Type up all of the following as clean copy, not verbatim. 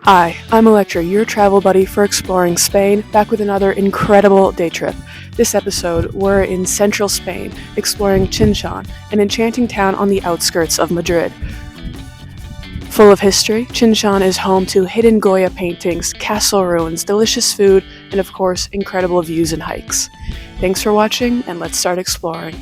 Hi, I'm Elektra, your travel buddy for exploring Spain, back with another incredible day trip. This episode, we're in central Spain, exploring Chinchon, an enchanting town on the outskirts of Madrid. Full of history, Chinchon is home to hidden Goya paintings, castle ruins, delicious food, and of course, incredible views and hikes. Thanks for watching, and let's start exploring.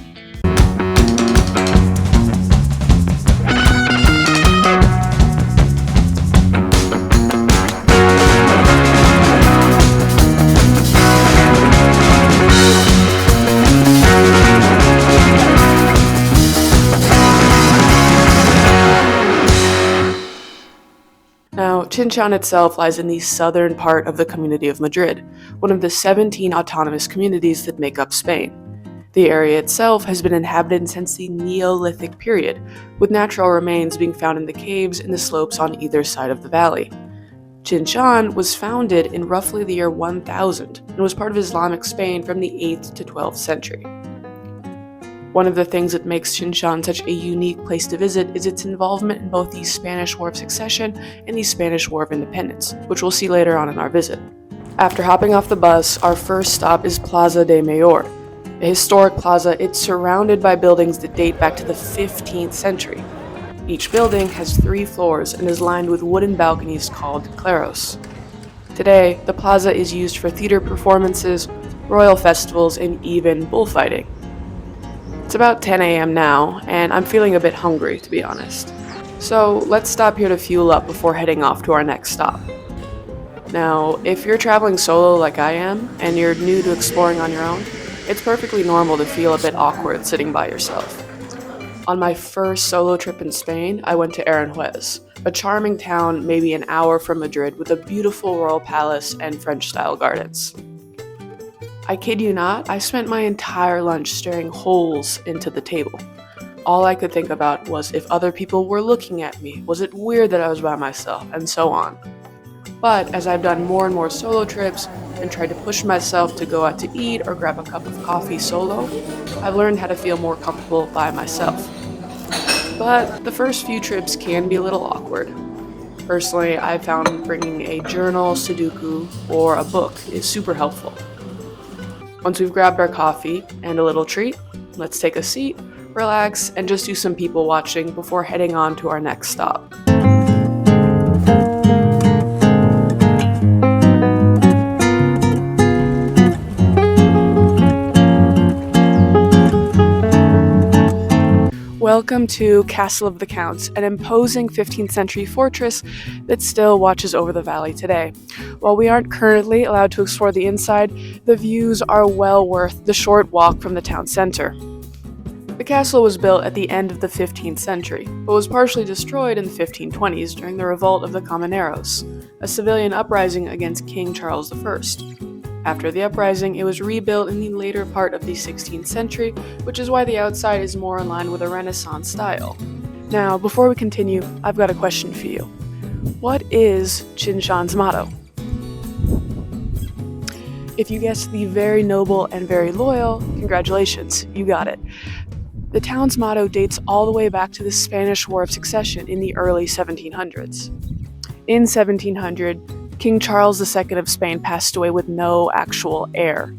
Now, Chinchon itself lies in the southern part of the Community of Madrid, one of the 17 autonomous communities that make up Spain. The area itself has been inhabited since the Neolithic period, with natural remains being found in the caves and the slopes on either side of the valley. Chinchon was founded in roughly the year 1000 and was part of Islamic Spain from the 8th to 12th century. One of the things that makes Chinchon such a unique place to visit is its involvement in both the Spanish War of Succession and the Spanish War of Independence, which we'll see later on in our visit. After hopping off the bus, our first stop is Plaza de Mayor. A historic plaza, it's surrounded by buildings that date back to the 15th century. Each building has 3 floors and is lined with wooden balconies called claros. Today, the plaza is used for theater performances, royal festivals, and even bullfighting. It's about 10 a.m. now, and I'm feeling a bit hungry, to be honest. So let's stop here to fuel up before heading off to our next stop. Now, if you're traveling solo like I am, and you're new to exploring on your own, it's perfectly normal to feel a bit awkward sitting by yourself. On my first solo trip in Spain, I went to Aranjuez, a charming town maybe an hour from Madrid with a beautiful royal palace and French-style gardens. I kid you not, I spent my entire lunch staring holes into the table. All I could think about was if other people were looking at me, was it weird that I was by myself, and so on. But as I've done more and more solo trips and tried to push myself to go out to eat or grab a cup of coffee solo, I've learned how to feel more comfortable by myself. But the first few trips can be a little awkward. Personally, I found bringing a journal, Sudoku, or a book is super helpful. Once we've grabbed our coffee and a little treat, let's take a seat, relax, and just do some people watching before heading on to our next stop. Welcome to Castle of the Counts, an imposing 15th century fortress that still watches over the valley today. While we aren't currently allowed to explore the inside, the views are well worth the short walk from the town center. The castle was built at the end of the 15th century, but was partially destroyed in the 1520s during the revolt of the Comuneros, a civilian uprising against King Charles I. After the uprising, it was rebuilt in the later part of the 16th century, which is why the outside is more in line with a Renaissance style. Now, before we continue, I've got a question for you. What is Chinchon's motto? If you guessed the very noble and very loyal, congratulations, you got it. The town's motto dates all the way back to the Spanish War of Succession in the early 1700s. In 1700, King Charles II of Spain passed away with no actual heir.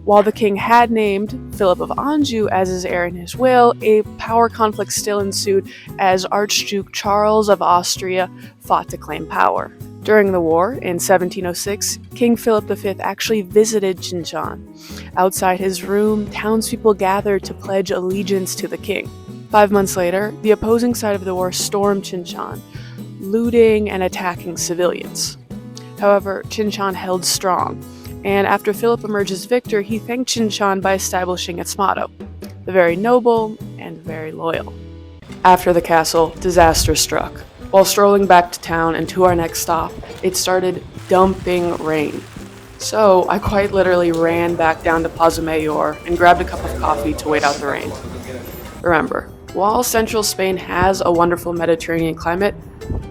While the king had named Philip of Anjou as his heir in his will, a power conflict still ensued as Archduke Charles of Austria fought to claim power. During the war, in 1706, King Philip V actually visited Chinchon. Outside his room, townspeople gathered to pledge allegiance to the king. 5 months later, the opposing side of the war stormed Chinchon, looting and attacking civilians. However, Chinchon held strong, and after Philip emerged as victor, he thanked Chinchon by establishing its motto, the very noble and very loyal. After the castle, disaster struck. While strolling back to town and to our next stop, it started dumping rain. So I quite literally ran back down to Plaza Mayor and grabbed a cup of coffee to wait out the rain. Remember, while central Spain has a wonderful Mediterranean climate,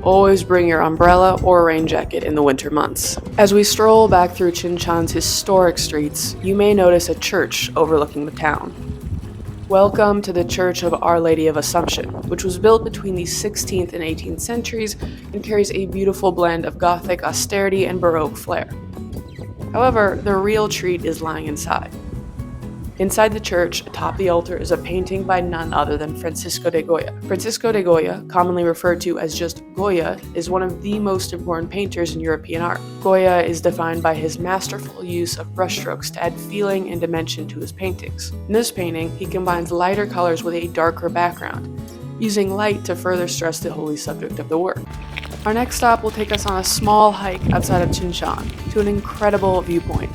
always bring your umbrella or a rain jacket in the winter months. As we stroll back through Chinchon's historic streets, you may notice a church overlooking the town. Welcome to the Church of Our Lady of Assumption, which was built between the 16th and 18th centuries and carries a beautiful blend of Gothic austerity and Baroque flair. However, the real treat is lying inside. Inside the church, atop the altar, is a painting by none other than Francisco de Goya. Francisco de Goya, commonly referred to as just Goya, is one of the most important painters in European art. Goya is defined by his masterful use of brushstrokes to add feeling and dimension to his paintings. In this painting, he combines lighter colors with a darker background, using light to further stress the holy subject of the work. Our next stop will take us on a small hike outside of Chinchon to an incredible viewpoint.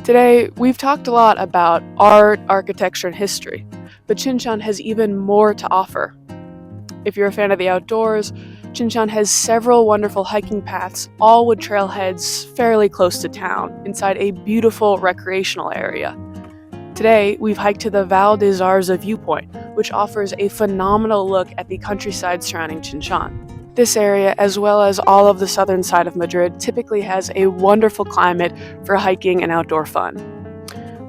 Today, we've talked a lot about art, architecture, and history, but Chinchon has even more to offer. If you're a fan of the outdoors, Chinchon has several wonderful hiking paths, all with trailheads fairly close to town, inside a beautiful recreational area. Today, we've hiked to the Valdezarza viewpoint, which offers a phenomenal look at the countryside surrounding Chinchon. This area, as well as all of the southern side of Madrid, typically has a wonderful climate for hiking and outdoor fun.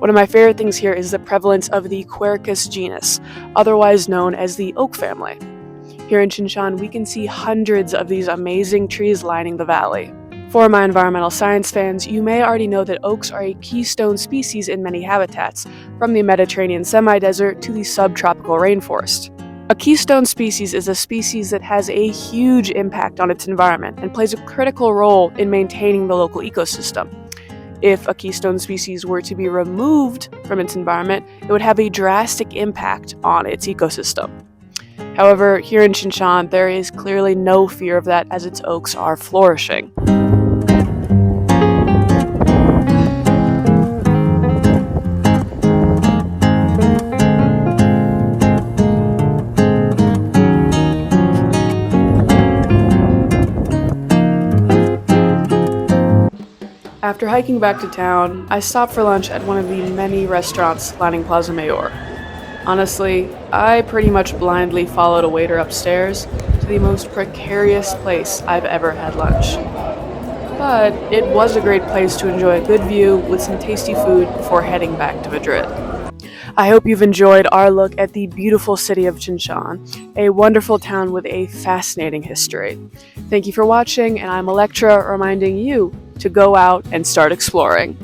One of my favorite things here is the prevalence of the Quercus genus, otherwise known as the oak family. Here in Chinchon, we can see hundreds of these amazing trees lining the valley. For my environmental science fans, you may already know that oaks are a keystone species in many habitats, from the Mediterranean semi-desert to the subtropical rainforest. A keystone species is a species that has a huge impact on its environment and plays a critical role in maintaining the local ecosystem. If a keystone species were to be removed from its environment, it would have a drastic impact on its ecosystem. However, here in Chinchon, there is clearly no fear of that as its oaks are flourishing. After hiking back to town, I stopped for lunch at one of the many restaurants lining Plaza Mayor. Honestly, I pretty much blindly followed a waiter upstairs to the most precarious place I've ever had lunch. But it was a great place to enjoy a good view with some tasty food before heading back to Madrid. I hope you've enjoyed our look at the beautiful city of Chinchon, a wonderful town with a fascinating history. Thank you for watching, and I'm Elektra, reminding you to go out and start exploring.